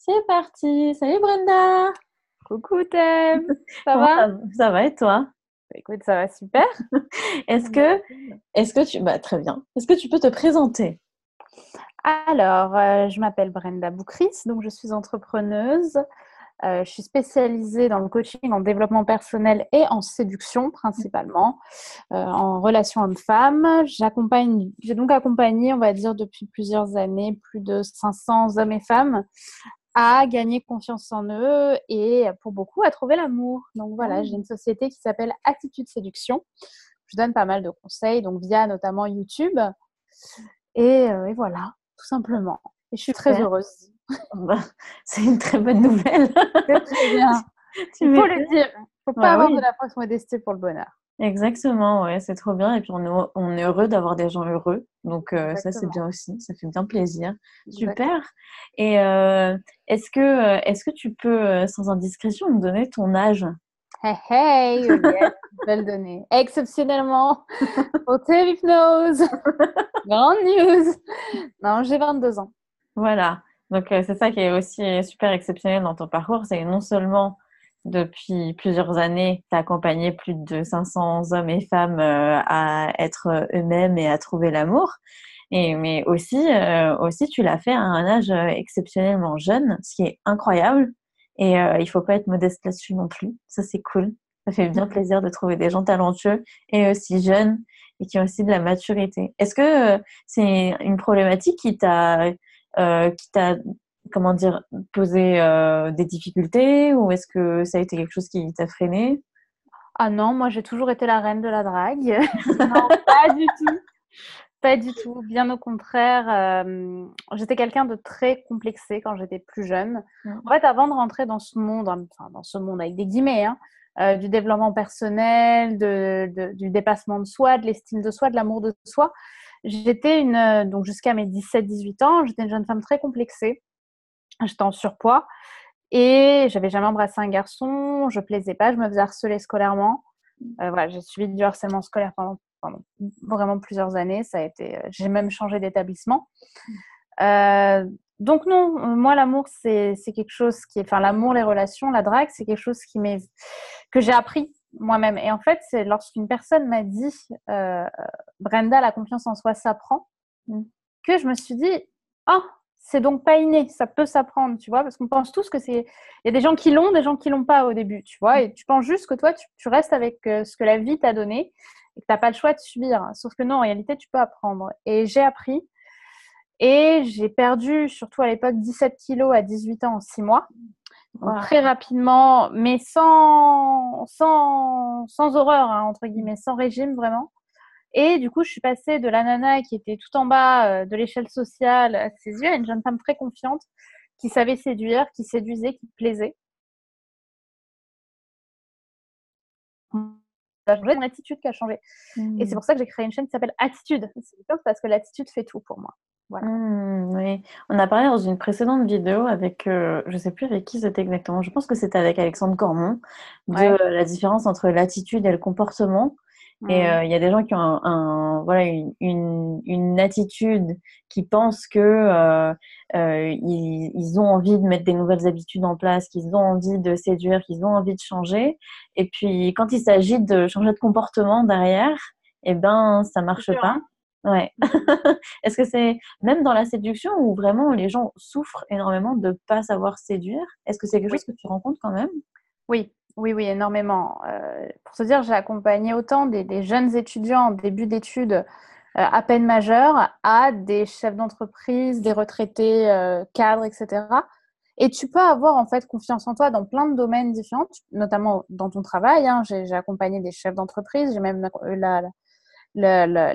C'est parti. Salut Brenda. Coucou Thème, ça Comment va? ça va et toi? Écoute, ça va super. Est-ce que, est-ce que tu, bah très bien. Est-ce que tu peux te présenter? Alors, je m'appelle Brenda Boukris, donc je suis entrepreneuse. Je suis spécialisée dans le coaching en développement personnel et en séduction principalement, en relation homme-femme. J'ai donc accompagné, on va dire, depuis plusieurs années, plus de 500 hommes et femmes à gagner confiance en eux et pour beaucoup à trouver l'amour. Donc voilà, j'ai une société qui s'appelle Attitude Séduction. Je donne pas mal de conseils, donc via notamment YouTube. Et voilà, tout simplement. Et je suis très Super. heureuse. Bah, c'est une très bonne nouvelle. C'est très bien. Tu Il faut le m'étonnes. dire. Il ne faut pas Bah avoir de oui, la fausse modestie pour le bonheur. exactement. Ouais, c'est trop bien. Et puis on est heureux d'avoir des gens heureux. Donc ça c'est Exactement. bien aussi. Ça fait bien plaisir. Exactement. Super. Et est-ce que tu peux sans indiscrétion me donner ton âge? Hey, hey, oh yes, belle donnée. Exceptionnellement, au hypnose. Grande news. Non, j'ai 22 ans. Voilà. Donc, c'est ça qui est aussi super exceptionnel dans ton parcours, c'est que non seulement depuis plusieurs années, tu as accompagné plus de 500 hommes et femmes à être eux-mêmes et à trouver l'amour, mais aussi tu l'as fait à un âge exceptionnellement jeune, ce qui est incroyable. Et il faut pas être modeste là-dessus non plus. Ça, c'est cool. Ça fait bien plaisir de trouver des gens talentueux et aussi jeunes et qui ont aussi de la maturité. Est-ce que c'est une problématique qui t'a, comment dire, posé des difficultés ou est-ce que ça a été quelque chose qui t'a freiné? Ah non, moi j'ai toujours été la reine de la drague. Non, pas du tout. Pas du tout. Bien au contraire, j'étais quelqu'un de très complexé quand j'étais plus jeune. En fait, avant de rentrer dans ce monde, enfin dans ce monde avec des guillemets, hein, du développement personnel, du dépassement de soi, de l'estime de soi, de l'amour de soi, donc jusqu'à mes 17-18 ans, j'étais une jeune femme très complexée. J'étais en surpoids et j'avais jamais embrassé un garçon, je plaisais pas, je me faisais harceler scolairement. Voilà, j'ai subi du harcèlement scolaire pendant vraiment plusieurs années. J'ai même changé d'établissement. Euh, donc non, moi l'amour c'est quelque chose enfin l'amour, les relations, la drague, c'est quelque chose que j'ai appris moi-même. Et en fait, c'est lorsqu'une personne m'a dit Brenda, la confiance en soi s'apprend, que je me suis dit ah, c'est donc pas inné, ça peut s'apprendre, tu vois, parce qu'on pense tous que il y a des gens qui l'ont, des gens qui l'ont pas au début, tu vois, et tu penses juste que toi tu restes avec ce que la vie t'a donné et que t'as pas le choix de subir. Sauf que non, en réalité, tu peux apprendre. Et j'ai appris et j'ai perdu, surtout à l'époque, 17 kilos à 18 ans en 6 mois. Donc Waouh. très rapidement, mais sans horreur, hein, entre guillemets, sans régime vraiment. Et du coup, je suis passée de la nana qui était tout en bas de l'échelle sociale à ses yeux à une jeune femme très confiante qui savait séduire, qui séduisait, qui plaisait. Ça a changé, mon attitude qui a changé. Et c'est Hmm. pour ça que j'ai créé une chaîne qui s'appelle Attitude. C'est parce que l'attitude fait tout pour moi. Voilà. Oui, on a parlé dans une précédente vidéo avec, je sais plus avec qui c'était exactement, je pense que c'était avec Alexandre Cormon, de Ouais. la différence entre l'attitude et le comportement. Et Mmh. il y a des gens qui ont voilà, une attitude qui pensent que ils ont envie de mettre des nouvelles habitudes en place, qu'ils ont envie de séduire, qu'ils ont envie de changer. Et puis quand il s'agit de changer de comportement derrière, eh ben ça C'est marche dur, pas. hein. Ouais. Est-ce que c'est même dans la séduction où vraiment les gens souffrent énormément de pas savoir séduire? Est-ce que c'est quelque Oui. chose que tu rencontres quand même? Oui, oui, oui, énormément. Pour te dire, j'ai accompagné autant des jeunes étudiants en début d'études à peine majeurs à des chefs d'entreprise, des retraités, cadres, etc. Et tu peux avoir en fait confiance en toi dans plein de domaines différents, notamment dans ton travail, hein. J'ai accompagné des chefs d'entreprise, j'ai même eu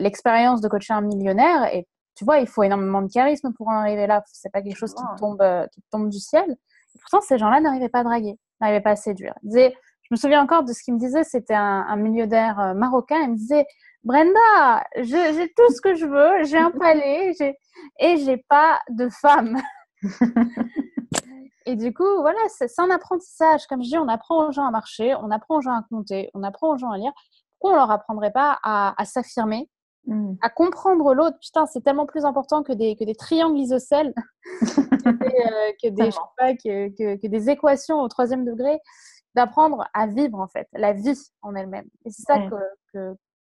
l'expérience de coacher un millionnaire. Et tu vois, il faut énormément de charisme pour en arriver là. C'est pas quelque chose Wow. qui tombe du ciel. Et pourtant, ces gens-là n'arrivaient pas à draguer, n'arrivaient pas à séduire. Je me souviens encore de ce qu'il me disait, c'était un millionnaire marocain. Il me disait, Brenda, j'ai tout ce que je veux, j'ai un palais, et j'ai pas de femme. Et du coup, voilà, c'est un apprentissage. Comme je dis, on apprend aux gens à marcher, on apprend aux gens à compter, on apprend aux gens à lire. Pourquoi on leur apprendrait pas à s'affirmer, Mm. à comprendre l'autre? Putain, c'est tellement plus important que des triangles isocèles. je sais pas, que des équations au 3e degré, d'apprendre à vivre en fait, la vie en elle-même. Et c'est ça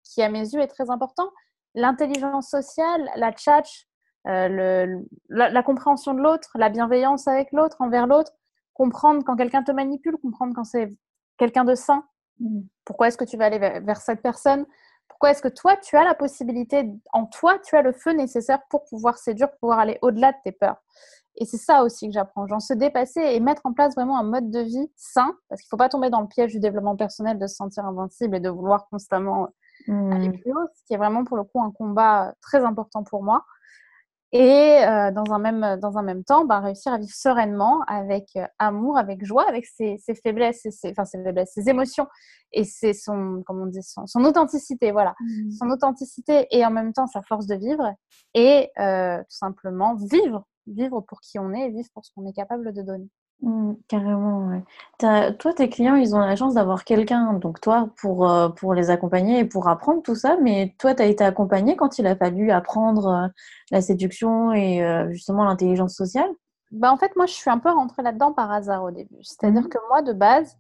qui, à mes yeux, est très important. L'intelligence sociale, la tchatch, la compréhension de l'autre, la bienveillance avec l'autre, envers l'autre, comprendre quand quelqu'un te manipule, comprendre quand c'est quelqu'un de sain. Pourquoi est-ce que tu vas aller vers cette personne? Pourquoi est-ce que toi, tu as la possibilité, en toi, tu as le feu nécessaire pour pouvoir séduire, pour pouvoir aller au-delà de tes peurs. Et c'est ça aussi que j'apprends, genre se dépasser et mettre en place vraiment un mode de vie sain, parce qu'il ne faut pas tomber dans le piège du développement personnel, de se sentir invincible et de vouloir constamment aller plus haut, ce qui est vraiment pour le coup un combat très important pour moi. Et dans un même temps, réussir à vivre sereinement, avec amour, avec joie, avec ses faiblesses, ses émotions et son authenticité, voilà. Son authenticité et en même temps sa force de vivre et tout simplement vivre pour qui on est et vivre pour ce qu'on est capable de donner. Carrément, ouais. Toi, tes clients, ils ont la chance d'avoir quelqu'un, donc toi, pour les accompagner et pour apprendre tout ça, mais toi, tu as été accompagnée quand il a fallu apprendre la séduction et justement l'intelligence sociale? En fait, moi, je suis un peu rentrée là-dedans par hasard au début. C'est-à-dire que moi, de base,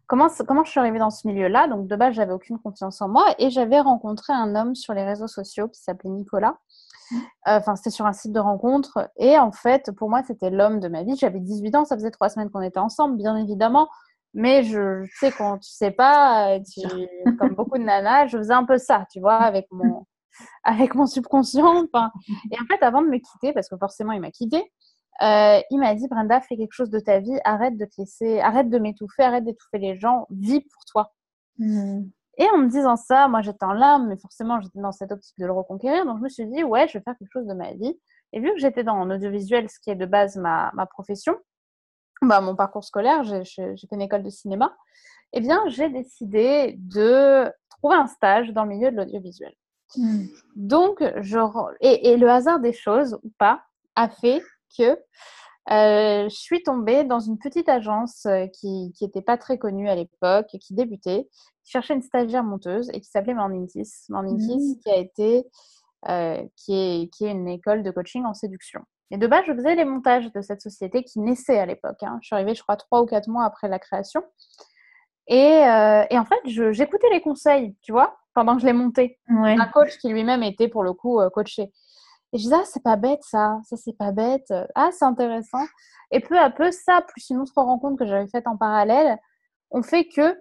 comment je suis arrivée dans ce milieu-là? Donc, de base, j'avais aucune confiance en moi et j'avais rencontré un homme sur les réseaux sociaux qui s'appelait Nicolas. C'était sur un site de rencontre et en fait, pour moi, c'était l'homme de ma vie. J'avais 18 ans, ça faisait 3 semaines qu'on était ensemble, bien évidemment. Mais je sais, quand tu sais pas, comme beaucoup de nanas, je faisais un peu ça, tu vois, avec mon subconscient. Et en fait, avant de me quitter, parce que forcément, il m'a quittée, il m'a dit: Brenda, fais quelque chose de ta vie, arrête de m'étouffer, arrête d'étouffer les gens, vis pour toi. Et en me disant ça, moi j'étais en larmes, mais forcément j'étais dans cette optique de le reconquérir. Donc je me suis dit, ouais, je vais faire quelque chose de ma vie. Et vu que j'étais dans l'audiovisuel, ce qui est de base ma profession, mon parcours scolaire, j'ai fait une école de cinéma, eh bien j'ai décidé de trouver un stage dans le milieu de l'audiovisuel. Donc, et le hasard des choses, ou pas, a fait que je suis tombée dans une petite agence qui n'était pas très connue à l'époque, qui débutait, qui cherchait une stagiaire monteuse et qui s'appelait Morning Kiss. Morning Kiss, qui est une école de coaching en séduction. Et de base, je faisais les montages de cette société qui naissait à l'époque. Je suis arrivée, je crois, 3 ou 4 mois après la création. Et en fait, j'écoutais les conseils, tu vois, pendant que je les montais. Un coach qui lui-même était, pour le coup, coaché. Et je disais, c'est pas bête ça c'est pas bête, c'est intéressant. Et peu à peu, ça, plus une autre rencontre que j'avais faite en parallèle, ont fait que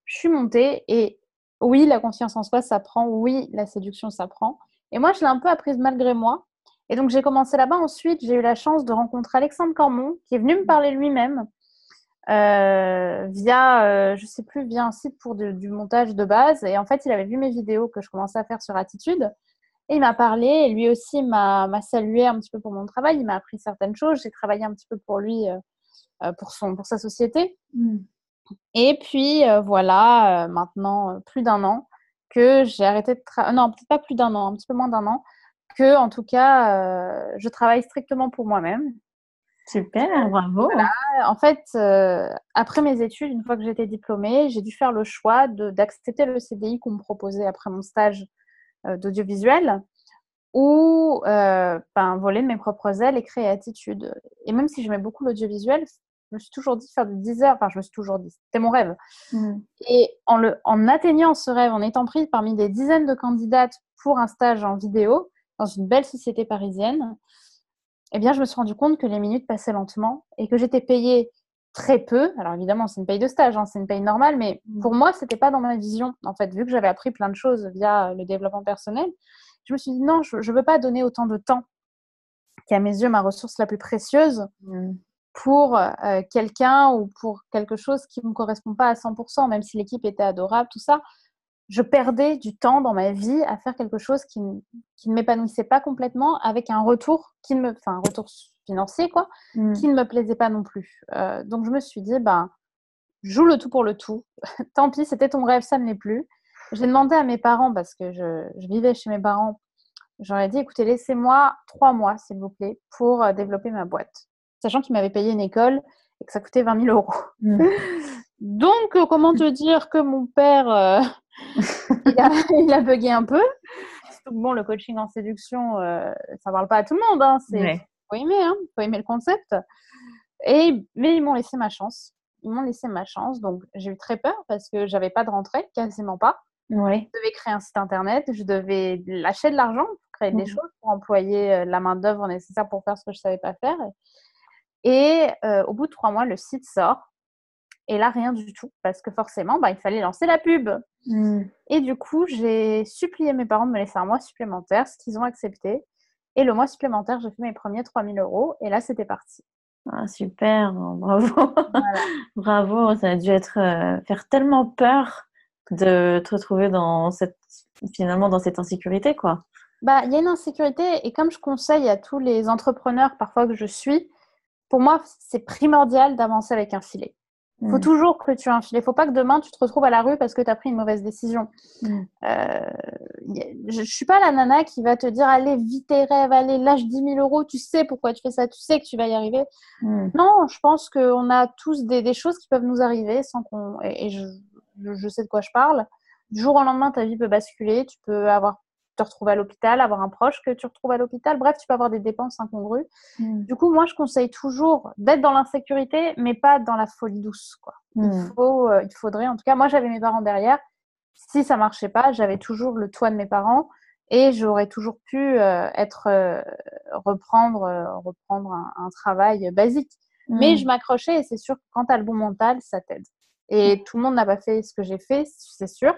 je suis montée. Et oui, la confiance en soi, ça prend. Oui, la séduction, ça prend. Et moi, je l'ai un peu apprise malgré moi. Et donc, j'ai commencé là-bas. Ensuite, j'ai eu la chance de rencontrer Alexandre Cormon, qui est venu me parler lui-même via, je sais plus, via un site pour du montage de base. Et en fait, il avait vu mes vidéos que je commençais à faire sur Attitude. Et il m'a parlé, et lui aussi m'a salué un petit peu pour mon travail. Il m'a appris certaines choses. J'ai travaillé un petit peu pour lui, pour sa société. Et puis, voilà, maintenant, plus d'1 an que j'ai arrêté de travailler. Non, peut-être pas plus d'1 an, un petit peu moins d'1 an. Que, en tout cas, je travaille strictement pour moi-même. Super, bravo. Voilà. En fait, après mes études, une fois que j'étais diplômée, j'ai dû faire le choix d'accepter le CDI qu'on me proposait après mon stage d'audiovisuel ou voler de mes propres ailes et créer Attitude. Et même si j'aimais beaucoup l'audiovisuel, je me suis toujours dit faire de 10 heures, je me suis toujours dit, c'était mon rêve. Et en atteignant ce rêve, en étant prise parmi des dizaines de candidates pour un stage en vidéo dans une belle société parisienne, eh bien, je me suis rendu compte que les minutes passaient lentement et que j'étais payée très peu. Alors évidemment, c'est une paye de stage, c'est une paye normale, mais pour moi, c'était pas dans ma vision. En fait, vu que j'avais appris plein de choses via le développement personnel, je me suis dit non, je veux pas donner autant de temps, qui est à mes yeux ma ressource la plus précieuse, pour quelqu'un ou pour quelque chose qui me correspond pas à 100%, même si l'équipe était adorable, tout ça. Je perdais du temps dans ma vie à faire quelque chose qui ne m'épanouissait pas complètement, avec un retour un retour financier, quoi, qui ne me plaisait pas non plus. Donc, je me suis dit, joue le tout pour le tout. Tant pis, c'était ton rêve, ça ne l'est plus. J'ai demandé à mes parents, parce que je vivais chez mes parents, j'aurais dit, écoutez, laissez-moi 3 mois, s'il vous plaît, pour développer ma boîte. Sachant qu'ils m'avaient payé une école et que ça coûtait 20 000 €. Donc, comment te dire que mon père... il a bugué un peu. Surtout que le coaching en séduction, ça parle pas à tout le monde. faut aimer, hein, faut aimer le concept. Mais ils m'ont laissé ma chance. Ils m'ont laissé ma chance, donc j'ai eu très peur parce que j'avais pas de rentrée, quasiment pas. Ouais. Je devais créer un site internet, je devais lâcher de l'argent pour créer des Mhm. choses, pour employer la main-d'œuvre nécessaire pour faire ce que je savais pas faire. Et au bout de 3 mois, le site sort. Et là, rien du tout, parce que forcément, il fallait lancer la pub. Mhm. Et du coup, j'ai supplié mes parents de me laisser un mois supplémentaire, ce qu'ils ont accepté. Et le mois supplémentaire, j'ai fait mes premiers 3 000 €. Et là, c'était parti. Ah, super, bravo. Voilà. Bravo, ça a dû faire tellement peur de te retrouver finalement dans cette insécurité, quoi. Il y a une insécurité. Et comme je conseille à tous les entrepreneurs parfois que je suis, pour moi, c'est primordial d'avancer avec un filet. Il faut Mm. toujours que tu aies un filet. Il ne faut pas que demain, tu te retrouves à la rue parce que tu as pris une mauvaise décision. Mm. Je ne suis pas la nana qui va te dire allez, vis tes rêves, allez, lâche 10 000 €, tu sais pourquoi tu fais ça, tu sais que tu vas y arriver. Mm. Non, je pense qu'on a tous des choses qui peuvent nous arriver sans qu'on. Et je sais de quoi je parle. Du jour au lendemain, ta vie peut basculer. Tu peux te retrouver à l'hôpital, avoir un proche que tu retrouves à l'hôpital. Bref, tu peux avoir des dépenses incongrues. Mm. Du coup, moi, je conseille toujours d'être dans l'insécurité, mais pas dans la folie douce, quoi. Mm. Il faudrait, en tout cas, moi, j'avais mes parents derrière. Si ça marchait pas, j'avais toujours le toit de mes parents et j'aurais toujours pu reprendre un travail basique. Mais je Mm. m'accrochais et c'est sûr que quand tu as le bon mental, ça t'aide. Et tout le monde n'a pas fait ce que j'ai fait, c'est sûr.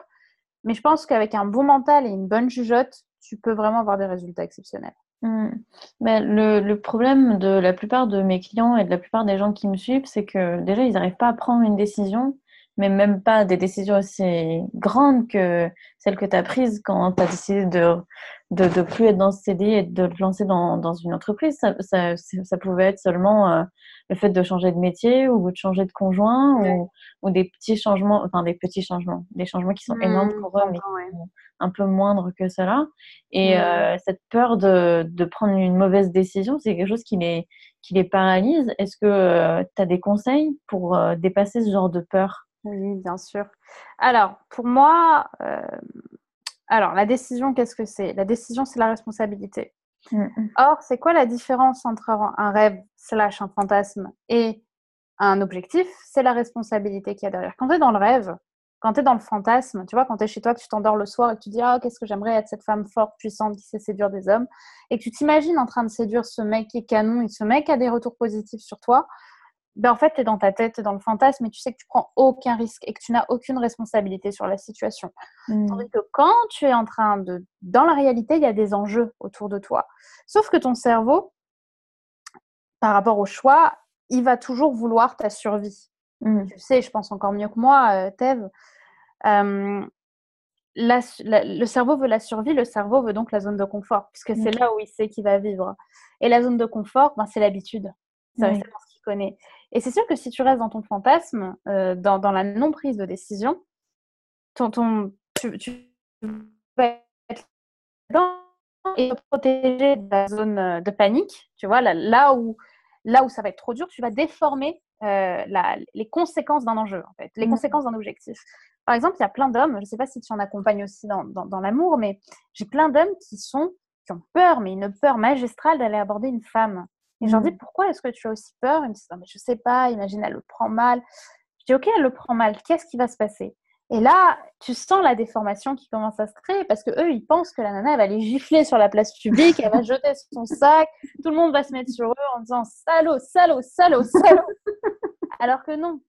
Mais je pense qu'avec un bon mental et une bonne jugeote, tu peux vraiment avoir des résultats exceptionnels. Mm. Mais le problème de la plupart de mes clients et de la plupart des gens qui me suivent, c'est que déjà, ils n'arrivent pas à prendre une décision, mais même pas des décisions aussi grandes que celles que tu as prises quand tu as décidé de plus être dans ce CDI et de te lancer dans une entreprise. Ça pouvait être seulement le fait de changer de métier ou de changer de conjoint Ouais. ou des petits changements, enfin des petits changements, des changements qui sont énormes pour eux, mais J'entends, qui ouais. sont un peu moindres que cela. Et Mm. cette peur de prendre une mauvaise décision, c'est quelque chose qui les paralyse. Est-ce que tu as des conseils pour dépasser ce genre de peur? Oui, bien sûr. Alors, pour moi, la décision, qu'est-ce que c'est? La décision, c'est la responsabilité. Mm, Or, c'est quoi la différence entre un rêve slash un fantasme et un objectif? C'est la responsabilité qu'il y a derrière. Quand tu es dans le rêve, quand tu es dans le fantasme, tu vois, quand tu es chez toi, que tu t'endors le soir et que tu dis ah, qu'est-ce que j'aimerais être cette femme forte, puissante, qui sait séduire des hommes, et que tu t'imagines en train de séduire ce mec qui est canon et ce mec a des retours positifs sur toi, en fait, tu es dans ta tête, dans le fantasme, et tu sais que tu prends aucun risque et que tu n'as aucune responsabilité sur la situation. mm, Tandis que quand tu es en train de. Dans la réalité, il y a des enjeux autour de toi. Sauf que ton cerveau, par rapport au choix, il va toujours vouloir ta survie. mm, Tu sais, je pense encore mieux que moi, Thèves. Euh, le cerveau veut la survie, le cerveau veut donc la zone de confort, puisque c'est mm. là où il sait qu'il va vivre. Et la zone de confort, c'est l'habitude. C'est Oui. récemment ce qu'il connaît. Et c'est sûr que si tu restes dans ton fantasme, dans la non-prise de décision, tu vas être là et te protéger de la zone de panique, tu vois, là où ça va être trop dur, tu vas déformer les conséquences d'un enjeu, en fait, les Mm, conséquences d'un objectif. Par exemple, il y a plein d'hommes, je ne sais pas si tu en accompagnes aussi dans l'amour, mais j'ai plein d'hommes qui ont peur, mais une peur magistrale d'aller aborder une femme. Et je leur dis, mm, pourquoi est-ce que tu as aussi peur? Ils me disent, non, mais je ne sais pas, imagine, elle le prend mal. Je dis, ok, elle le prend mal, qu'est-ce qui va se passer? Et là, tu sens la déformation qui commence à se créer parce que eux, ils pensent que la nana, elle va les gifler sur la place publique, elle va jeter son sac, tout le monde va se mettre sur eux en disant salaud, salaud, salaud, salaud. Alors que non,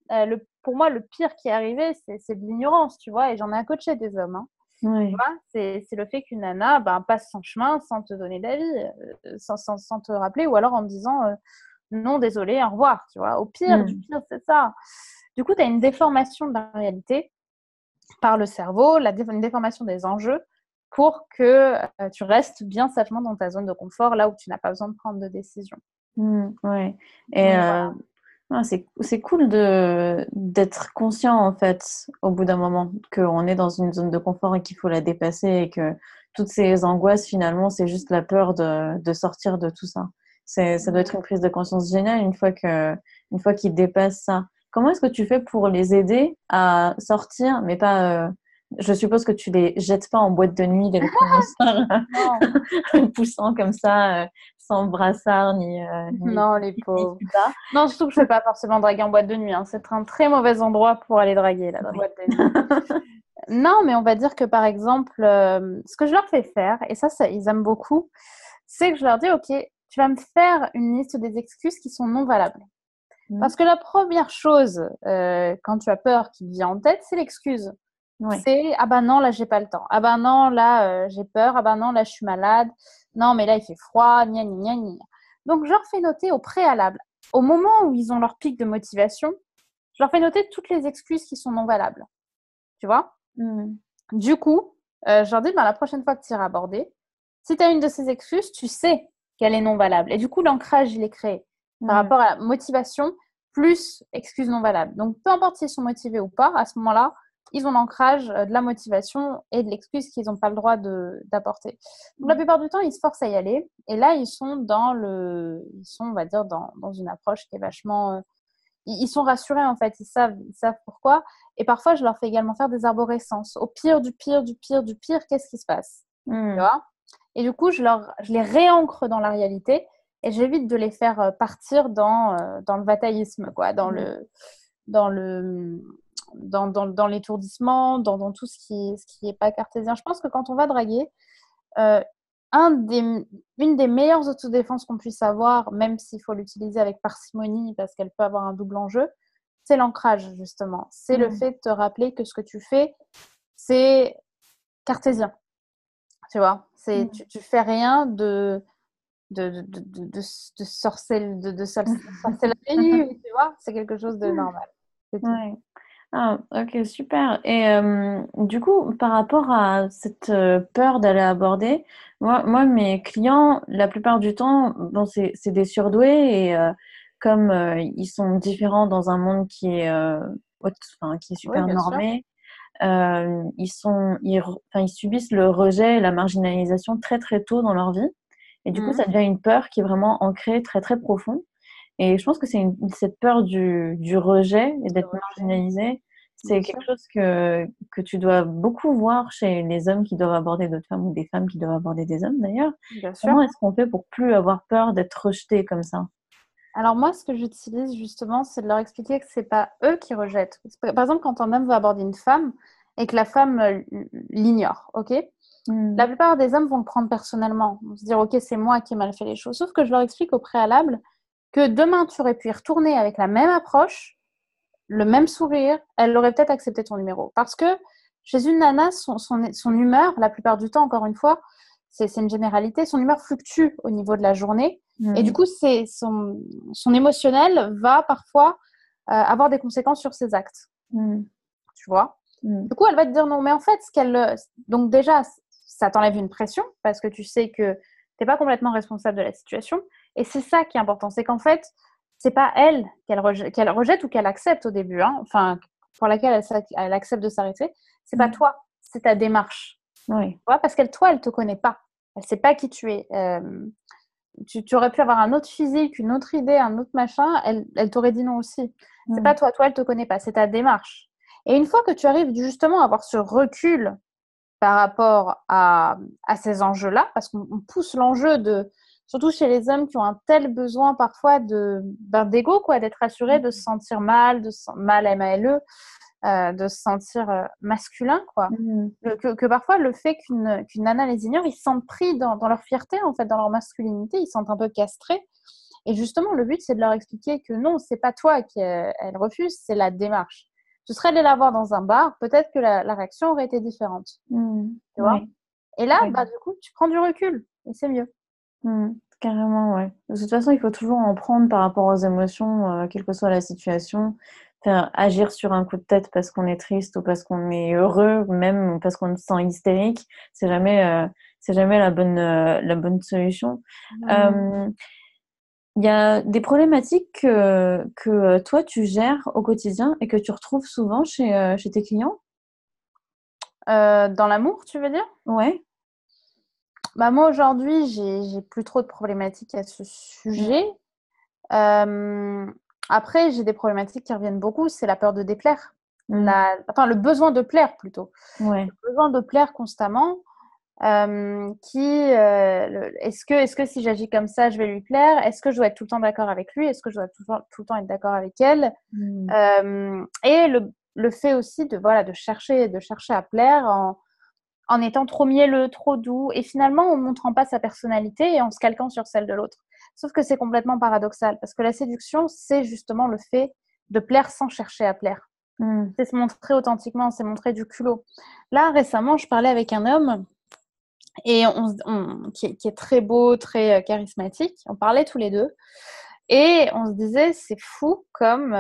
pour moi, le pire qui est arrivé, c'est de l'ignorance, tu vois, et j'en ai un coaché des hommes. Hein. Tu oui. vois, c'est le fait qu'une nana passe son chemin sans te donner d'avis, sans te rappeler, ou alors en te disant non, désolé, au revoir, tu vois. Au pire, du Mm, pire, c'est ça. Du coup, tu as une déformation de la réalité par le cerveau, une déformation des enjeux pour que tu restes bien sagement dans ta zone de confort, là où tu n'as pas besoin de prendre de décision. ouais. Et Donc voilà. c'est cool d'être conscient en fait au bout d'un moment qu'on est dans une zone de confort et qu'il faut la dépasser et que toutes ces angoisses finalement c'est juste la peur de sortir de tout ça. Ça doit être une prise de conscience géniale une fois qu'ils dépassent ça. Comment est-ce que tu fais pour les aider à sortir, mais pas je suppose que tu les jettes pas en boîte de nuit dès le premier soir, Non. poussant comme ça sans brassard Non, les ni pauvres. tuba. Non, surtout que je ne fais pas forcément draguer en boîte de nuit. Hein. C'est un très mauvais endroit pour aller draguer, la Oui. boîte de nuit. Non, mais on va dire que par exemple, ce que je leur fais faire, et ça, ils aiment beaucoup, c'est que je leur dis, OK, tu vas me faire une liste des excuses qui sont non valables. Mm. Parce que la première chose, quand tu as peur qui te vient en tête, c'est l'excuse. Ouais. C'est ah ben non, là, j'ai pas le temps. Ah ben non, là, j'ai peur. Ah ben non, là, je suis malade. Non, mais là, il fait froid. Gna, gna, gna, gna. Donc, je leur fais noter au préalable, au moment où ils ont leur pic de motivation, je leur fais noter toutes les excuses qui sont non valables. Tu vois? Mm. Du coup, je leur dis, ben, la prochaine fois que tu iras aborder, si tu as une de ces excuses, tu sais qu'elle est non valable. Et du coup, l'ancrage, il est créé par Mm. rapport à la motivation plus excuse non valable. Donc, peu importe s'ils sont motivés ou pas, à ce moment-là, ils ont l'ancrage de la motivation et de l'excuse qu'ils n'ont pas le droit d'apporter. Donc, la plupart du temps, ils se forcent à y aller. Et là, ils sont on va dire, dans une approche qui est vachement ils sont rassurés en fait, ils savent pourquoi. Et parfois, je leur fais également faire des arborescences. Au pire du pire du pire du pire, qu'est-ce qui se passe? Tu Mm. vois? Et du coup, je les réancre dans la réalité et j'évite de les faire partir dans le bataillisme, quoi, Mm. dans le, dans l'étourdissement, dans tout ce qui est pas cartésien. Je pense que quand on va draguer, euh, un des, une des meilleures autodéfenses qu'on puisse avoir, même s'il faut l'utiliser avec parcimonie parce qu'elle peut avoir un double enjeu, c'est l'ancrage, justement. C'est le Mm. fait de te rappeler que ce que tu fais, c'est cartésien. Tu vois, Mm. tu fais rien de sorcellerie, tu vois, c'est quelque chose de normal. C'est tout. Ouais. Ah, ok, super. Et du coup, par rapport à cette peur d'aller aborder, moi, mes clients, la plupart du temps, bon, c'est des surdoués et comme ils sont différents dans un monde qui est, enfin, qui est Oui, super bien sûr. normé, enfin, ils subissent le rejet et la marginalisation très très tôt dans leur vie. Et du coup, Mhm. ça devient une peur qui est vraiment ancrée très très profond. Et je pense que cette peur du rejet et Le d'être rejet, marginalisé, bien c'est quelque sûr. chose que tu dois beaucoup voir chez les hommes qui doivent aborder d'autres femmes ou des femmes qui doivent aborder des hommes d'ailleurs. Bien sûr. Comment est-ce qu'on fait pour plus avoir peur d'être rejeté comme ça? Alors moi, ce que j'utilise justement, c'est de leur expliquer que c'est pas eux qui rejettent. Par exemple, quand un homme veut aborder une femme et que la femme l'ignore, ok? La Hmm. plupart des hommes vont le prendre personnellement, vont se dire ok, c'est moi qui ai mal fait les choses. Sauf que je leur explique au préalable que demain tu aurais pu y retourner avec la même approche, le même sourire, elle aurait peut-être accepté ton numéro. Parce que chez une nana, son humeur, la plupart du temps, encore une fois, c'est une généralité, son humeur fluctue au niveau de la journée. Et du Hmm. coup, son émotionnel va parfois avoir des conséquences sur ses actes. Hmm. Tu vois? Hmm. Du coup, elle va te dire non. Mais en fait, donc déjà, ça t'enlève une pression parce que tu sais que tu n'es pas complètement responsable de la situation. Et c'est ça qui est important. C'est qu'en fait, c'est pas elle qu'elle rejette ou qu'elle accepte au début, hein, enfin, pour laquelle elle accepte de s'arrêter. C'est pas Hmm. toi, c'est ta démarche. Oui. Tu vois, parce qu'elle, toi, elle te connaît pas. Elle sait pas qui tu es. Tu aurais pu avoir un autre physique, une autre idée, un autre machin, elle t'aurait dit non aussi. C'est Hmm. pas toi, elle te connaît pas, c'est ta démarche. Et une fois que tu arrives justement à avoir ce recul par rapport à ces enjeux-là, parce qu'on pousse l'enjeu surtout chez les hommes qui ont un tel besoin parfois d'ego, quoi, d'être assurés, de se sentir mal, mal M-A-L-E, de se sentir masculin, quoi. Hmm. Que parfois, le fait qu'une nana les ignore, ils se sentent pris dans leur fierté, en fait, dans leur masculinité, ils se sentent un peu castrés. Et justement, le but, c'est de leur expliquer que non, c'est pas toi qui elle refuse, c'est la démarche. Tu serais allé la voir dans un bar, peut-être que la réaction aurait été différente, Hmm. tu vois. Oui. Et là, Oui. bah, du coup, tu prends du recul, et c'est mieux. Hmm. Carrément, ouais. De toute façon, il faut toujours en prendre par rapport aux émotions, quelle que soit la situation. Faire agir sur un coup de tête parce qu'on est triste ou parce qu'on est heureux, ou même parce qu'on se sent hystérique, c'est jamais la bonne solution. Mmh. Euh, Il y a des problématiques que toi, tu gères au quotidien et que tu retrouves souvent chez tes clients? Dans l'amour, tu veux dire? Ouais. Bah, moi, aujourd'hui, j'ai plus trop de problématiques à ce Mm. sujet. Euh, Après, j'ai des problématiques qui reviennent beaucoup, c'est la peur de déplaire. Mm. Enfin, le besoin de plaire plutôt. Ouais. Le besoin de plaire constamment. Est-ce que si j'agis comme ça, je vais lui plaire? Est-ce que je dois être tout le temps d'accord avec lui? Est-ce que je dois tout le temps être d'accord avec elle? Et le fait aussi de chercher à plaire en étant trop mielleux, trop doux, et finalement en montrant pas sa personnalité et en se calquant sur celle de l'autre. Sauf que c'est complètement paradoxal, parce que la séduction, c'est justement le fait de plaire sans chercher à plaire. C'est se montrer authentiquement, c'est montrer du culot. Là, récemment, je parlais avec un homme et qui est très beau, très charismatique. On parlait tous les deux et on se disait, c'est fou comme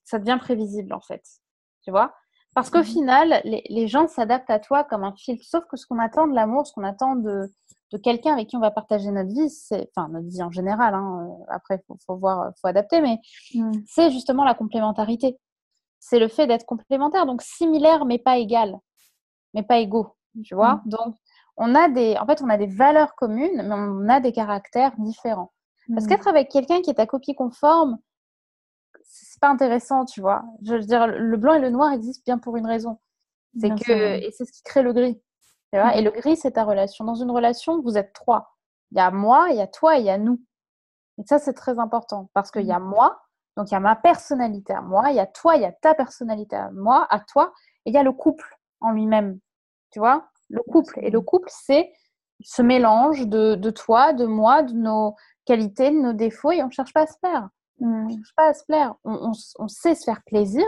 ça devient prévisible en fait. Tu vois? Parce qu'au final, les gens s'adaptent à toi comme un filtre. Sauf que ce qu'on attend de l'amour, ce qu'on attend de quelqu'un avec qui on va partager notre vie, enfin notre vie en général, hein, après, faut voir, faut adapter, mais c'est justement la complémentarité. C'est le fait d'être complémentaire, donc similaire mais pas égal, mais pas égaux, tu vois. Donc, en fait, on a des valeurs communes, mais on a des caractères différents. Parce qu'être avec quelqu'un qui est à copie conforme, c'est pas intéressant, tu vois. Je veux dire, le blanc et le noir existent bien pour une raison. Et c'est ce qui crée le gris. Tu vois. Et le gris, c'est ta relation. Dans une relation, vous êtes trois. Il y a moi, il y a toi et il y a nous. Et ça, c'est très important parce qu'il y a moi, donc il y a ma personnalité à moi, il y a toi, il y a ta personnalité à moi, à toi, et il y a le couple en lui-même. Tu vois? Le couple. Et le couple, c'est ce mélange de toi, de moi, de nos qualités, de nos défauts, et on ne cherche pas à se plaire. On ne cherche pas à se plaire. On sait se faire plaisir,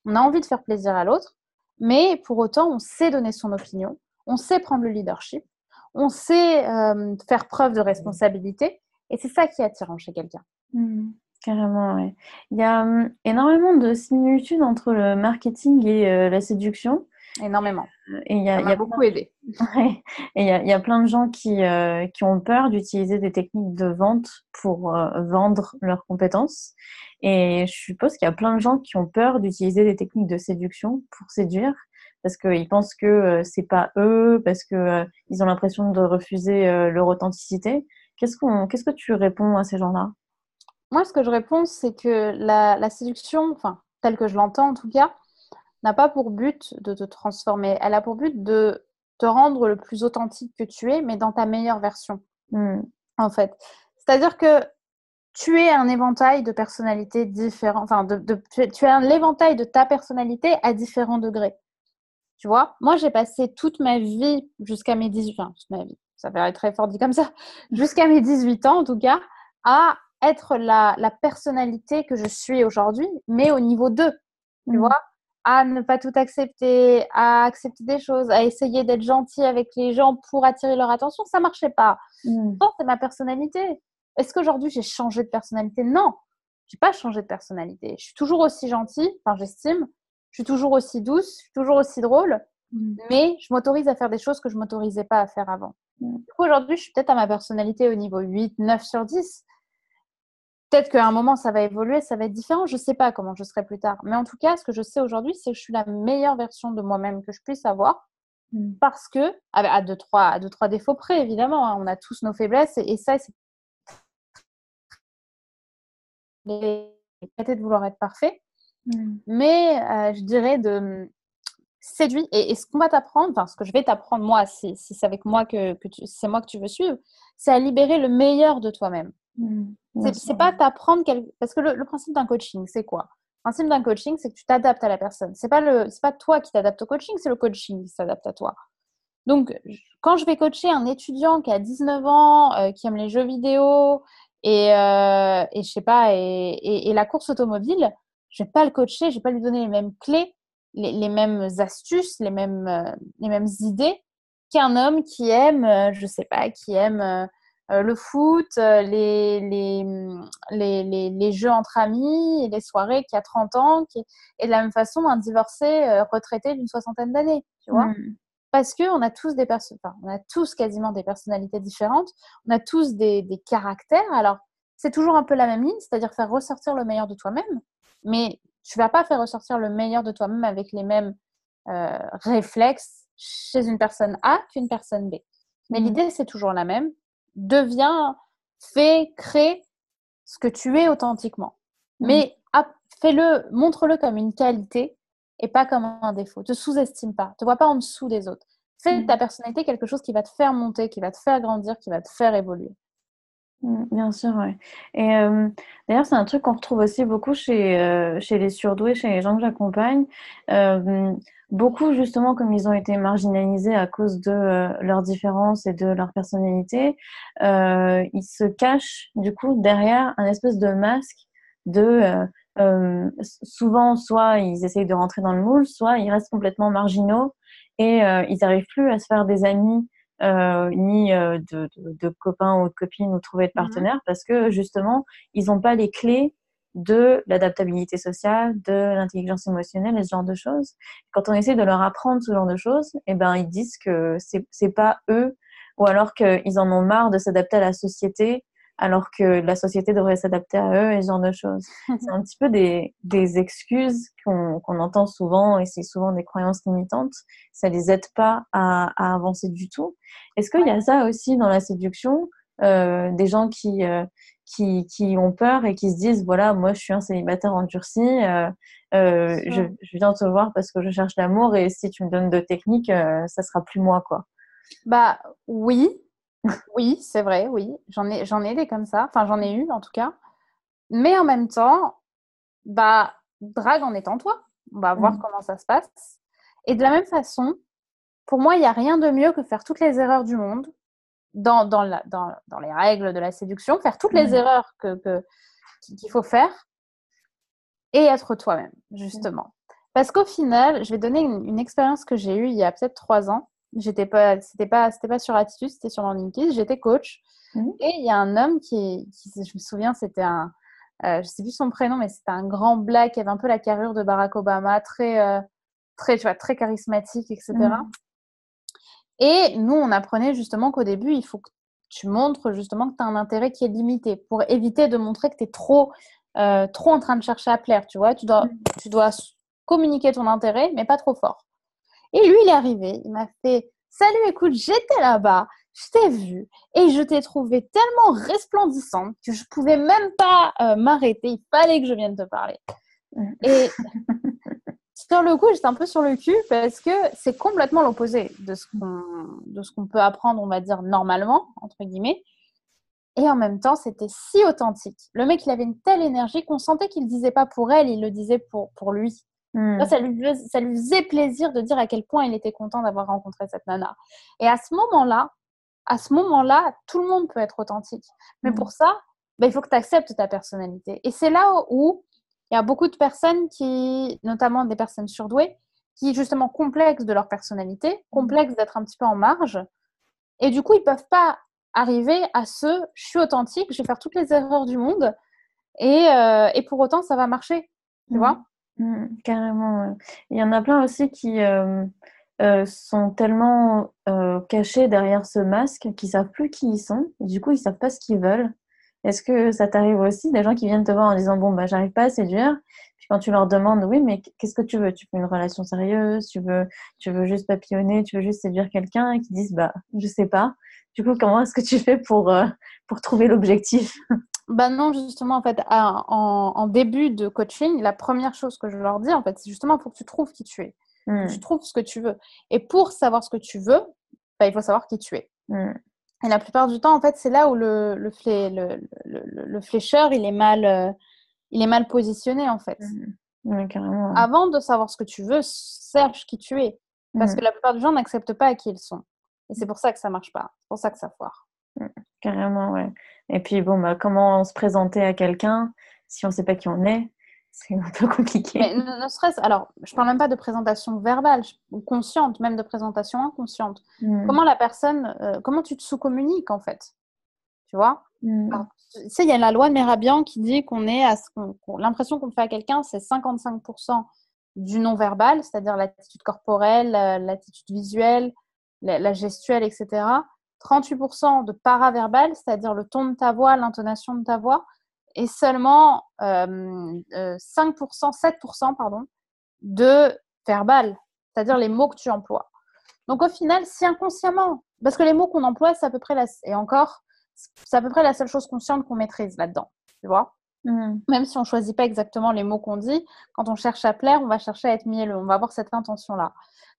on a envie de faire plaisir à l'autre, mais pour autant, on sait donner son opinion, on sait prendre le leadership, on sait faire preuve de responsabilité. Et c'est ça qui est attirant chez quelqu'un. Carrément, ouais. Il y a énormément de similitudes entre le marketing et la séduction. Énormément. Et ça m'a beaucoup aidé. Ouais. Et il y a plein de gens qui ont peur d'utiliser des techniques de vente pour vendre leurs compétences. Et je suppose qu'il y a plein de gens qui ont peur d'utiliser des techniques de séduction pour séduire parce qu'ils pensent que c'est pas eux, parce que ils ont l'impression de refuser leur authenticité. Qu'est-ce que tu réponds à ces gens-là? Moi, ce que je réponds, c'est que la séduction, enfin, telle que je l'entends en tout cas, n'a pas pour but de te transformer. Elle a pour but de te rendre le plus authentique que tu es, mais dans ta meilleure version, en fait. C'est-à-dire que tu es un éventail de personnalités différentes. Enfin, tu es l'éventail de ta personnalité à différents degrés. Tu vois? Moi, j'ai passé toute ma vie jusqu'à mes 18 ans, toute ma vie, ça paraît très fort dit comme ça, jusqu'à mes 18 ans en tout cas, à être la personnalité que je suis aujourd'hui, mais au niveau 2, tu vois? À ne pas tout accepter, à accepter des choses, à essayer d'être gentil avec les gens pour attirer leur attention, ça marchait pas. Non, c'est ma personnalité. Est-ce qu'aujourd'hui j'ai changé de personnalité? Non, j'ai pas changé de personnalité. Je suis toujours aussi gentille, enfin j'estime, je suis toujours aussi douce, je suis toujours aussi drôle, mais je m'autorise à faire des choses que je m'autorisais pas à faire avant. Du coup, aujourd'hui, je suis peut-être à ma personnalité au niveau 8, 9 sur 10. Peut-être qu'à un moment, ça va évoluer, ça va être différent. Je ne sais pas comment je serai plus tard. Mais en tout cas, ce que je sais aujourd'hui, c'est que je suis la meilleure version de moi-même que je puisse avoir. Parce que, à deux, trois défauts près, évidemment, hein, on a tous nos faiblesses. Et ça, c'est peut-être de vouloir être parfait. Mais je dirais de séduire. Et ce qu'on va t'apprendre, enfin, ce que je vais t'apprendre, moi, si c'est avec moi c'est moi que tu veux suivre, c'est à libérer le meilleur de toi-même. C'est pas t'apprendre parce que le principe d'un coaching, c'est quoi? Le principe d'un coaching, c'est que tu t'adaptes à la personne. C'est pas toi qui t'adaptes au coaching, c'est le coaching qui s'adapte à toi. Donc, quand je vais coacher un étudiant qui a 19 ans, qui aime les jeux vidéo et je sais pas, et la course automobile, je vais pas le coacher, je vais pas lui donner les mêmes clés, les mêmes astuces, les mêmes idées qu'un homme qui aime, je sais pas, qui aime le foot, les jeux entre amis, et les soirées, qui a 30 ans, et de la même façon, un divorcé retraité d'une soixantaine d'années, tu vois. Parce qu'on a tous on a tous quasiment des personnalités différentes, on a tous des caractères. Alors, c'est toujours un peu la même ligne, c'est-à-dire faire ressortir le meilleur de toi-même, mais tu vas pas faire ressortir le meilleur de toi-même avec les mêmes réflexes chez une personne A qu'une personne B. Mais l'idée, c'est toujours la même. Deviens, fais, crée ce que tu es authentiquement. Mais fais-le, montre-le comme une qualité et pas comme un défaut. Te sous-estime pas. Te vois pas en dessous des autres. Fais de ta personnalité quelque chose qui va te faire monter, qui va te faire grandir, qui va te faire évoluer. Bien sûr, ouais. Et d'ailleurs, c'est un truc qu'on retrouve aussi beaucoup chez les surdoués, chez les gens que j'accompagne. Beaucoup, justement, comme ils ont été marginalisés à cause de leurs différences et de leur personnalité, ils se cachent, du coup, derrière un espèce de masque de... souvent, soit ils essayent de rentrer dans le moule, soit ils restent complètement marginaux et ils n'arrivent plus à se faire des amis ni de copains ou de copines ou trouver de partenaires parce que justement, ils n'ont pas les clés de l'adaptabilité sociale, de l'intelligence émotionnelle et ce genre de choses. Quand on essaie de leur apprendre ce genre de choses, eh ben, ils disent que c'est pas eux ou alors qu'ils en ont marre de s'adapter à la société alors que la société devrait s'adapter à eux et ce genre de choses. C'est un petit peu des excuses qu'on entend souvent et c'est souvent des croyances limitantes. Ça les aide pas à avancer du tout. Est-ce qu'il y a ça aussi dans la séduction, des gens qui ont peur et qui se disent, voilà, moi je suis un célibataire endurci, je viens te voir parce que je cherche l'amour et si tu me donnes de techniques, ça sera plus moi, quoi. Bah oui, oui, c'est vrai, oui. J'en ai des comme ça. Enfin, j'en ai eu en tout cas. Mais en même temps, bah, drague en étant toi. On va voir comment ça se passe. Et de la même façon, pour moi, il n'y a rien de mieux que faire toutes les erreurs du monde dans les règles de la séduction, faire toutes les erreurs qu'il faut faire et être toi-même, justement. Parce qu'au final, je vais donner une expérience que j'ai eue il y a peut-être 3 ans. C'était pas sur Attitude, c'était sur LinkedIn. J'étais coach. Et il y a un homme je me souviens, c'était je sais plus son prénom, mais c'était un grand black qui avait un peu la carrure de Barack Obama, tu vois, très charismatique, etc. Et nous, on apprenait justement qu'au début, il faut que tu montres justement que tu as un intérêt qui est limité pour éviter de montrer que tu es trop en train de chercher à plaire, tu vois. Tu dois communiquer ton intérêt, mais pas trop fort. Et lui, il est arrivé, il m'a fait « Salut, écoute, j'étais là-bas, je t'ai vu et je t'ai trouvé tellement resplendissante que je pouvais même pas m'arrêter, il fallait que je vienne te parler. » Et sur le coup, j'étais un peu sur le cul parce que c'est complètement l'opposé de ce qu'on peut apprendre, on va dire, normalement, entre guillemets. Et en même temps, c'était si authentique. Le mec, il avait une telle énergie qu'on sentait qu'il ne le disait pas pour elle, il le disait pour lui. Là, ça lui faisait plaisir de dire à quel point il était content d'avoir rencontré cette nana. Et à ce moment-là, tout le monde peut être authentique. Mais pour ça, il faut que tu acceptes ta personnalité. Et c'est là où il y a beaucoup de personnes notamment des personnes surdouées, qui justement complexes de leur personnalité, complexes d'être un petit peu en marge. Et du coup, ils ne peuvent pas arriver à je suis authentique, je vais faire toutes les erreurs du monde. Et pour autant, ça va marcher. Tu vois ? Carrément. Ouais. Il y en a plein aussi qui sont tellement cachés derrière ce masque qu'ils savent plus qui ils sont. Et du coup, ils savent pas ce qu'ils veulent. Est-ce que ça t'arrive aussi, des gens qui viennent te voir en disant bon bah j'arrive pas à séduire, puis quand tu leur demandes oui mais qu'est-ce que tu veux? Tu veux une relation sérieuse? Tu veux juste papillonner? Tu veux juste séduire quelqu'un? Et qui disent bah je sais pas. Du coup, comment est-ce que tu fais pour trouver l'objectif? Ben non, justement, en fait, en début de coaching, la première chose que je leur dis, en fait, c'est justement, il faut que tu trouves qui tu es. Que tu trouves ce que tu veux. Et pour savoir ce que tu veux, il faut savoir qui tu es. Et la plupart du temps, en fait, c'est là où le flécheur, il est mal positionné, en fait. Carrément. Avant de savoir ce que tu veux, cherche qui tu es. Parce que la plupart des gens n'acceptent pas qui ils sont. Et c'est pour ça que ça marche pas. C'est pour ça que ça foire. Carrément, ouais. Et puis, bon, bah, comment se présenter à quelqu'un si on ne sait pas qui on est? C'est un peu compliqué. Mais ne serait-ce... Alors, je ne parle même pas de présentation verbale ou consciente, même de présentation inconsciente. Comment la personne... comment tu te sous-communiques, en fait? Tu vois? Alors, tu sais, il y a la loi de Merabian qui dit qu'on est l'impression qu'on fait à quelqu'un, c'est 55% du non-verbal, c'est-à-dire l'attitude corporelle, l'attitude visuelle, la gestuelle, etc. 38% de paraverbal, c'est-à-dire le ton de ta voix, l'intonation de ta voix, et seulement 7% de verbal, c'est-à-dire les mots que tu emploies. Donc au final, si inconsciemment, parce que les mots qu'on emploie, c'est à peu près c'est à peu près la seule chose consciente qu'on maîtrise là-dedans, tu vois. Même si on ne choisit pas exactement les mots qu'on dit, quand on cherche à plaire, on va chercher à être mielleux, on va avoir cette intention-là.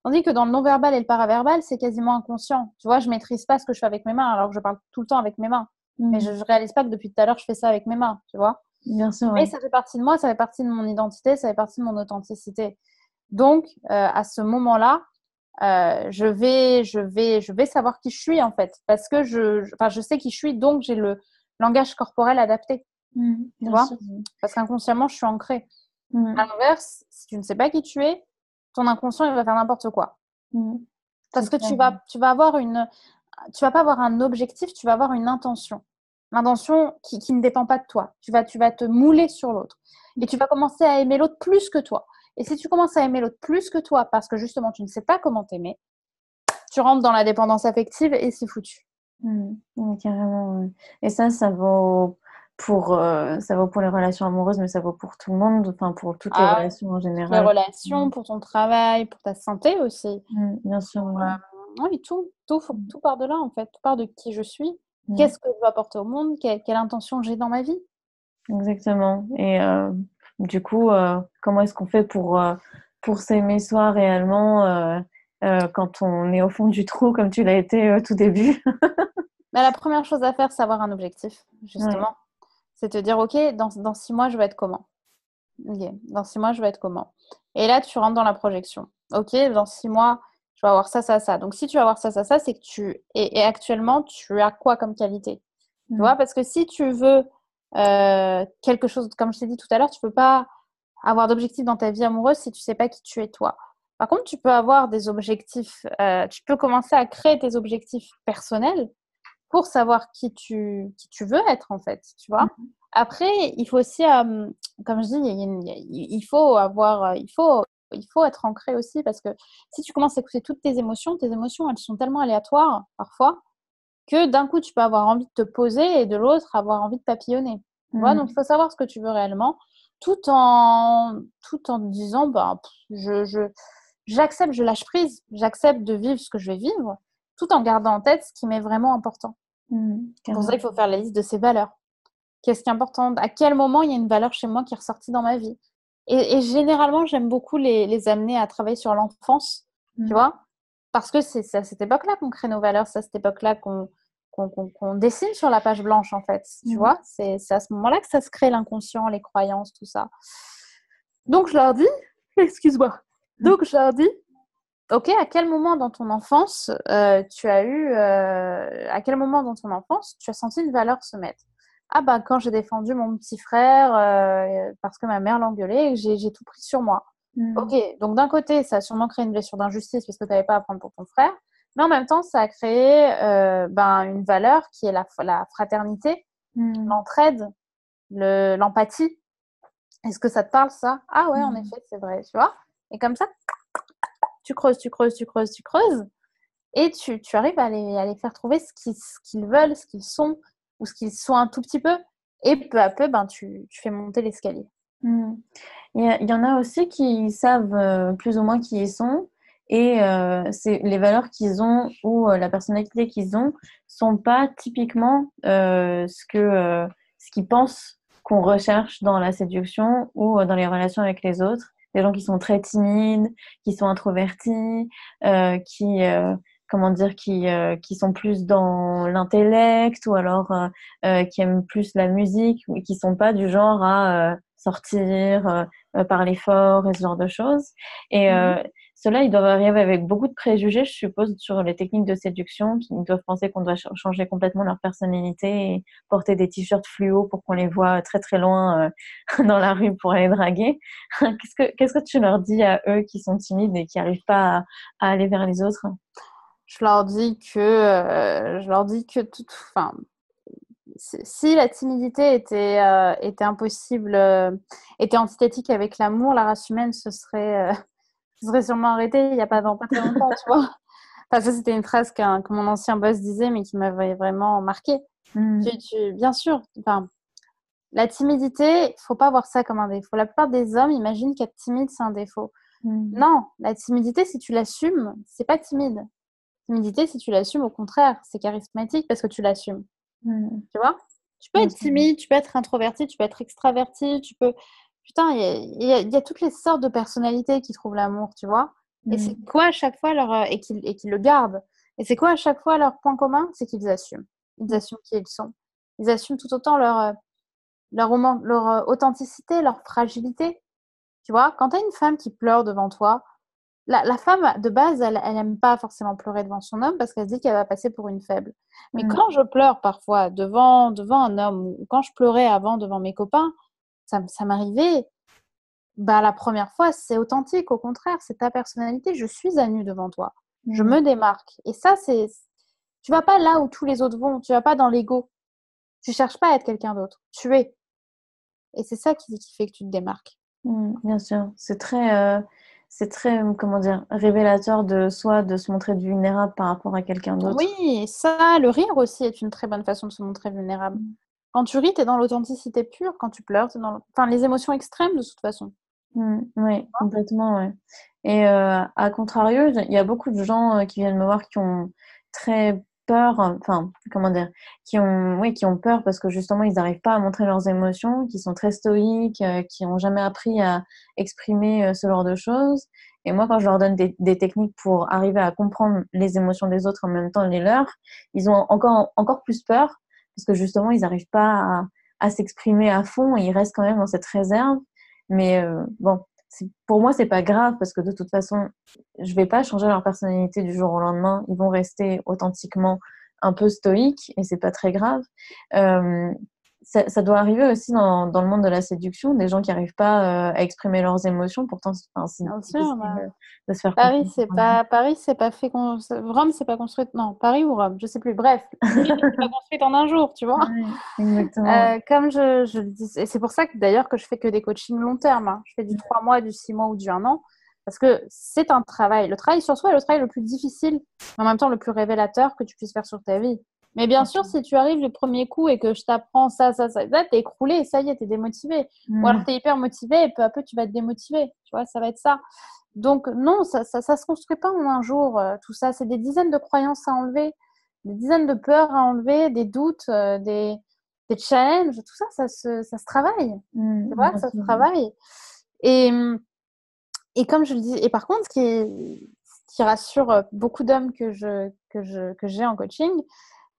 Tandis que dans le non-verbal et le paraverbal, c'est quasiment inconscient. Tu vois, je maîtrise pas ce que je fais avec mes mains, alors que je parle tout le temps avec mes mains. Mais je réalise pas que depuis tout à l'heure, je fais ça avec mes mains, tu vois. Bien sûr, Mais ouais. ça fait partie de moi, ça fait partie de mon identité, ça fait partie de mon authenticité. Donc, à ce moment-là, je vais savoir qui je suis, en fait. Parce que je sais qui je suis, donc j'ai le langage corporel adapté. Tu Bien vois. sûr. Parce qu'inconsciemment, je suis ancrée. À l'inverse, si tu ne sais pas qui tu es, ton inconscient, il va faire n'importe quoi. Parce C'est que clair. tu vas avoir tu vas pas avoir un objectif, tu vas avoir une intention. L'intention qui ne dépend pas de toi. Tu vas te mouler sur l'autre. Et tu vas commencer à aimer l'autre plus que toi. Et si tu commences à aimer l'autre plus que toi, parce que justement, tu ne sais pas comment t'aimer, tu rentres dans la dépendance affective et c'est foutu. Oui, carrément. Ouais. Et ça vaut pour les relations amoureuses, mais ça vaut pour tout le monde, enfin pour toutes les Ah, relations en pour les général. relations, pour ton travail, pour ta santé aussi. Bien sûr, ouais. Oui, tout part de là, en fait. Tout part de qui je suis. Mm, Qu'est-ce que je veux apporter au monde? Quelle intention j'ai dans ma vie? exactement. Et du coup, comment est-ce qu'on fait pour s'aimer soi réellement quand on est au fond du trou, comme tu l'as été au tout début? Mais la première chose à faire, c'est avoir un objectif, Ouais. justement. C'est te dire, OK, dans 6 mois, je vais être comment? OK, dans 6 mois, je vais être comment? Et là, tu rentres dans la projection. OK, dans 6 mois, je vais avoir ça, ça, ça. Donc, si tu vas avoir ça, ça, ça, c'est que et actuellement, tu as quoi comme qualité? Tu vois, Mm, parce que si tu veux quelque chose, comme je t'ai dit tout à l'heure, tu peux pas avoir d'objectifs dans ta vie amoureuse si tu sais pas qui tu es toi. Par contre, tu peux avoir des objectifs, tu peux commencer à créer tes objectifs personnels pour savoir qui tu veux être, en fait, tu vois. Après, il faut aussi, comme je dis, il faut avoir, il faut être ancré aussi parce que si tu commences à écouter toutes tes émotions, elles sont tellement aléatoires parfois que d'un coup, tu peux avoir envie de te poser et de l'autre, avoir envie de papillonner. Tu vois, donc il mm, faut savoir ce que tu veux réellement tout en te disant, bah, j'accepte, je lâche prise, j'accepte de vivre ce que je vais vivre, tout en gardant en tête ce qui m'est vraiment important. Pour ça, il carrément. faut faire la liste de ses valeurs. Qu'est-ce qui est important? À quel moment il y a une valeur chez moi qui est ressortie dans ma vie? Et généralement, j'aime beaucoup les amener à travailler sur l'enfance, tu Mm, vois? Parce que c'est à cette époque-là qu'on crée nos valeurs, c'est à cette époque-là qu'on dessine sur la page blanche, en fait, tu mm, vois? C'est à ce moment-là que ça se crée l'inconscient, les croyances, tout ça. Donc, je leur dis, excuse-moi. Donc, je leur dis, OK, à quel moment dans ton enfance, à quel moment dans ton enfance, tu as senti une valeur se mettre? Ah bah quand j'ai défendu mon petit frère parce que ma mère l'engueulait et que j'ai tout pris sur moi. mm, OK, donc d'un côté, ça a sûrement créé une blessure d'injustice parce que tu n'avais pas à prendre pour ton frère, mais en même temps, ça a créé une valeur qui est la fraternité, mm, l'entraide, l'empathie. Est-ce que ça te parle ça? Ah ouais, en mm. effet, c'est vrai, tu vois? Et comme ça, tu creuses, tu creuses, tu creuses, tu creuses. Et tu arrives à les faire trouver ce qu'ils veulent, ce qu'ils sont, ou ce qu'ils sont un tout petit peu. Et peu à peu, tu fais monter l'escalier. Mm. Il y en a aussi qui savent plus ou moins qui ils sont et c'est les valeurs qu'ils ont ou la personnalité qu'ils ont sont pas typiquement ce qu'ils pensent qu'on recherche dans la séduction ou dans les relations avec les autres. Des gens qui sont très timides, qui sont introvertis, qui comment dire, qui sont plus dans l'intellect ou alors qui aiment plus la musique, ou qui sont pas du genre à sortir, parler fort et ce genre de choses. Et Mhm. ceux-là, ils doivent arriver avec beaucoup de préjugés, je suppose, sur les techniques de séduction, qui doivent penser qu'on doit changer complètement leur personnalité et porter des t-shirts fluo pour qu'on les voit très très loin dans la rue pour aller draguer. Qu'est-ce que tu leur dis à eux qui sont timides et qui n'arrivent pas à aller vers les autres? Je leur dis que enfin, si la timidité était impossible, était antithétique avec l'amour, la race humaine se serait sûrement arrêtée il n'y a pas très longtemps, tu vois. Enfin, ça, c'était une phrase que mon ancien boss disait, mais qui m'avait vraiment marqué. Mm, Bien sûr, enfin, la timidité, il faut pas voir ça comme un défaut. La plupart des hommes imaginent qu'être timide, c'est un défaut. mm, Non, la timidité, si tu l'assumes, c'est pas timide. Timidité, si tu l'assumes, au contraire, c'est charismatique parce que tu l'assumes. mm. Tu vois? Tu peux Bien être sûr. timide, tu peux être introverti, tu peux être extraverti, tu peux. Putain, il y a toutes les sortes de personnalités qui trouvent l'amour, tu vois? Et c'est quoi à chaque fois et qu'ils le gardent. Et c'est quoi à chaque fois leur point commun? C'est qu'ils assument. Ils assument qui ils sont. Ils assument tout autant leur authenticité, leur fragilité. Tu vois, quand tu as une femme qui pleure devant toi, la femme, de base, elle aime pas forcément pleurer devant son homme parce qu'elle se dit qu'elle va passer pour une faible. Mais quand je pleure parfois devant un homme ou quand je pleurais avant devant mes copains, ça m'arrivait. Bah, la première fois, c'est authentique. Au contraire, c'est ta personnalité. Je suis à nu devant toi. Je me démarque. Et ça, tu vas pas là où tous les autres vont. Tu vas pas dans l'ego. Tu cherches pas à être quelqu'un d'autre. Tu es. Et c'est ça qui fait que tu te démarques. Bien sûr. C'est très, comment dire, révélateur de soi, de se montrer vulnérable par rapport à quelqu'un d'autre. Oui, ça, le rire aussi est une très bonne façon de se montrer vulnérable. Quand tu ris, tu es dans l'authenticité pure. Quand tu pleures, tu es dans les émotions extrêmes de toute façon. Oui, complètement, ouais. Et à contrario, il y a beaucoup de gens qui viennent me voir qui ont très peur, enfin, comment dire, qui ont peur parce que justement, ils n'arrivent pas à montrer leurs émotions, qui sont très stoïques, qui n'ont jamais appris à exprimer ce genre de choses. Et moi, quand je leur donne des techniques pour arriver à comprendre les émotions des autres en même temps les leurs, ils ont encore plus peur parce que justement, ils n'arrivent pas à s'exprimer à fond et ils restent quand même dans cette réserve. Mais bon, pour moi, c'est pas grave parce que de toute façon, je vais pas changer leur personnalité du jour au lendemain. Ils vont rester authentiquement un peu stoïques et c'est pas très grave. Euh, ça doit arriver aussi dans le monde de la séduction, des gens qui n'arrivent pas à exprimer leurs émotions. Pourtant, c'est Bien sûr, difficile de se faire Paris, comprendre. c'est pas fait. Rome, c'est pas construite. Non, Paris ou Rome, je sais plus. Bref, l'humanité n'est pas construite en un jour, tu vois. Ouais, exactement. Comme je le dis, et c'est pour ça que d'ailleurs que je fais que des coachings long terme. Hein. Je fais du 3 mois, du 6 mois ou du 1 an. Parce que c'est un travail. Le travail sur soi est le travail le plus difficile, mais en même temps le plus révélateur que tu puisses faire sur ta vie. Mais bien sûr, si tu arrives le premier coup et que je t'apprends ça, t'es écroulé, ça y est, t'es démotivé. Ou alors t'es hyper motivé et peu à peu tu vas te démotiver. Tu vois, ça va être ça. Donc non, ça se construit pas en un jour. Tout ça, c'est des dizaines de croyances à enlever, des dizaines de peurs à enlever, des doutes, des challenges. Tout ça, ça se travaille. Tu vois, ça se travaille. Et, et comme je le dis, et par contre, ce qui rassure beaucoup d'hommes que j'ai en coaching,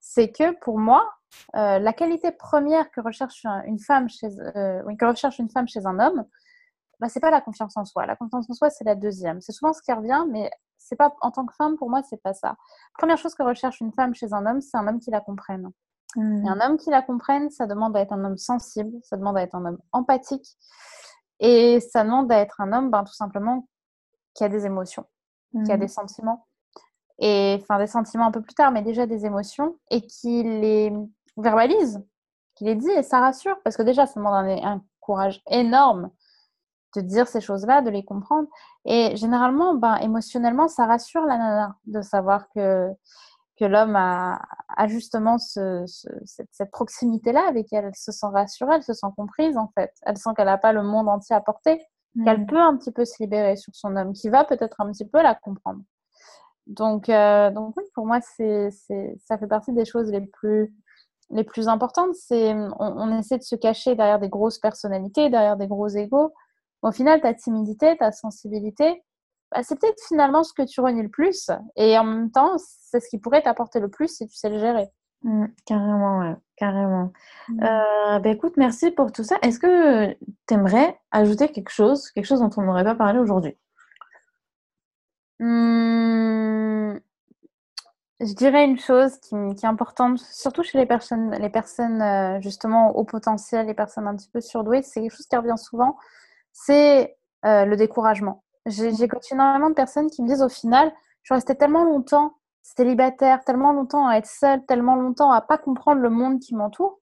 c'est que pour moi, la qualité première que recherche une femme chez un homme, bah, c'est pas la confiance en soi. La confiance en soi, c'est la deuxième. C'est souvent ce qui revient, mais c'est pas, en tant que femme, pour moi, c'est pas ça. Première chose que recherche une femme chez un homme, c'est un homme qui la comprenne. Et un homme qui la comprenne, ça demande à être un homme sensible, ça demande à être un homme empathique, et ça demande à être un homme, ben, tout simplement, qui a des émotions, qui a des sentiments, et enfin des sentiments un peu plus tard, mais déjà des émotions, et qui les verbalise, qui les dit, et ça rassure, parce que déjà, ça demande un courage énorme de dire ces choses-là, de les comprendre. Et généralement, ben, émotionnellement, ça rassure la nana de savoir que l'homme a justement cette proximité-là avec elle. Elle se sent rassurée, elle se sent comprise en fait. Elle sent qu'elle n'a pas le monde entier à porter, qu'elle peut un petit peu se libérer sur son homme, qui va peut-être un petit peu la comprendre. Donc oui, pour moi, ça fait partie des choses les plus importantes. On essaie de se cacher derrière des grosses personnalités, derrière des gros égos. Au final, ta timidité, ta sensibilité, bah, c'est peut-être finalement ce que tu renies le plus. Et en même temps, c'est ce qui pourrait t'apporter le plus si tu sais le gérer. Carrément, ouais, carrément. Bah, écoute, merci pour tout ça. Est-ce que tu aimerais ajouter quelque chose dont on n'aurait pas parlé aujourd'hui? Hum, je dirais une chose qui est importante, surtout chez les personnes justement au potentiel, les personnes un petit peu surdouées, c'est quelque chose qui revient souvent, c'est le découragement. J'ai coaché énormément de personnes qui me disent au final, je suis restée tellement longtemps célibataire, tellement longtemps à être seule, tellement longtemps à pas comprendre le monde qui m'entoure.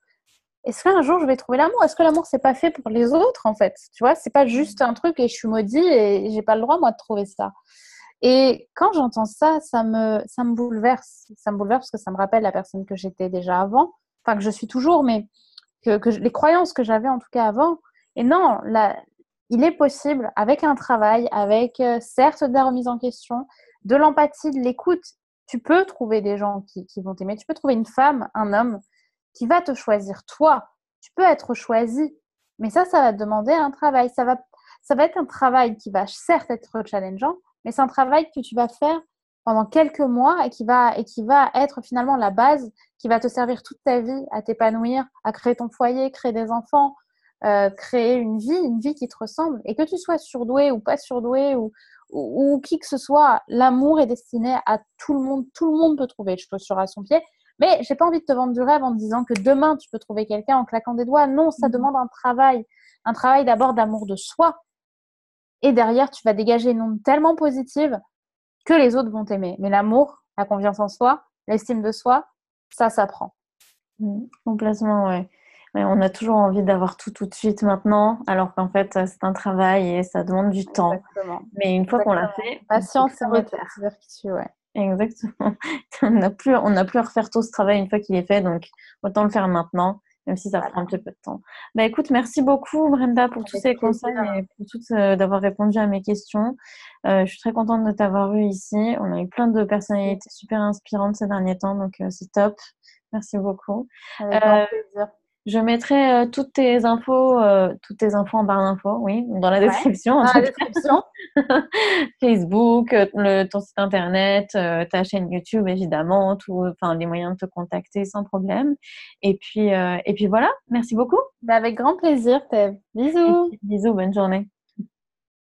Est-ce qu'un jour je vais trouver l'amour? Est-ce que l'amour c'est pas fait pour les autres en fait? Tu vois, c'est pas juste un truc et je suis maudit et j'ai pas le droit moi de trouver ça. Et quand j'entends ça, ça me bouleverse. Ça me bouleverse parce que ça me rappelle la personne que j'étais déjà avant, enfin que je suis toujours, mais les croyances que j'avais en tout cas avant. Et non, là, il est possible, avec un travail, avec certes de la remise en question, de l'empathie, de l'écoute, tu peux trouver des gens qui vont t'aimer. Tu peux trouver une femme, un homme qui va te choisir toi. Tu peux être choisi, mais ça va te demander un travail. Ça va être un travail qui va certes être challengeant, mais c'est un travail que tu vas faire pendant quelques mois et qui va être finalement la base qui va te servir toute ta vie à t'épanouir, à créer ton foyer, créer des enfants, créer une vie qui te ressemble. Et que tu sois surdoué ou pas surdoué ou qui que ce soit, l'amour est destiné à tout le monde. Tout le monde peut trouver une chaussure à son pied. Mais j'ai pas envie de te vendre du rêve en te disant que demain tu peux trouver quelqu'un en claquant des doigts. Non, ça demande un travail d'abord d'amour de soi. Et derrière, tu vas dégager une onde tellement positive que les autres vont t'aimer. Mais l'amour, la confiance en soi, l'estime de soi, ça s'apprend. Complètement, ouais. Ouais, on a toujours envie d'avoir tout de suite maintenant, alors qu'en fait, c'est un travail et ça demande du temps. Exactement. Mais une fois qu'on l'a fait, on peut Patience plus et refaire. méthode, c'est dire qui tu es. Ouais. Exactement. On n'a plus à refaire tout ce travail une fois qu'il est fait, donc autant le faire maintenant, même si ça prend un petit peu de temps. Bah écoute, merci beaucoup Brenda pour tous Avec ces plaisir. conseils et pour d'avoir répondu à mes questions. Je suis très contente de t'avoir eu ici. On a eu plein de personnalités super inspirantes ces derniers temps, donc c'est top. Merci beaucoup. Avec grand plaisir. Je mettrai toutes tes infos en barre d'infos, oui, dans la description en Dans tout la description. Facebook, ton site internet, ta chaîne YouTube évidemment, enfin les moyens de te contacter sans problème. Et puis voilà, merci beaucoup. Avec grand plaisir, Thève. Bisous. Bisous, bonne journée.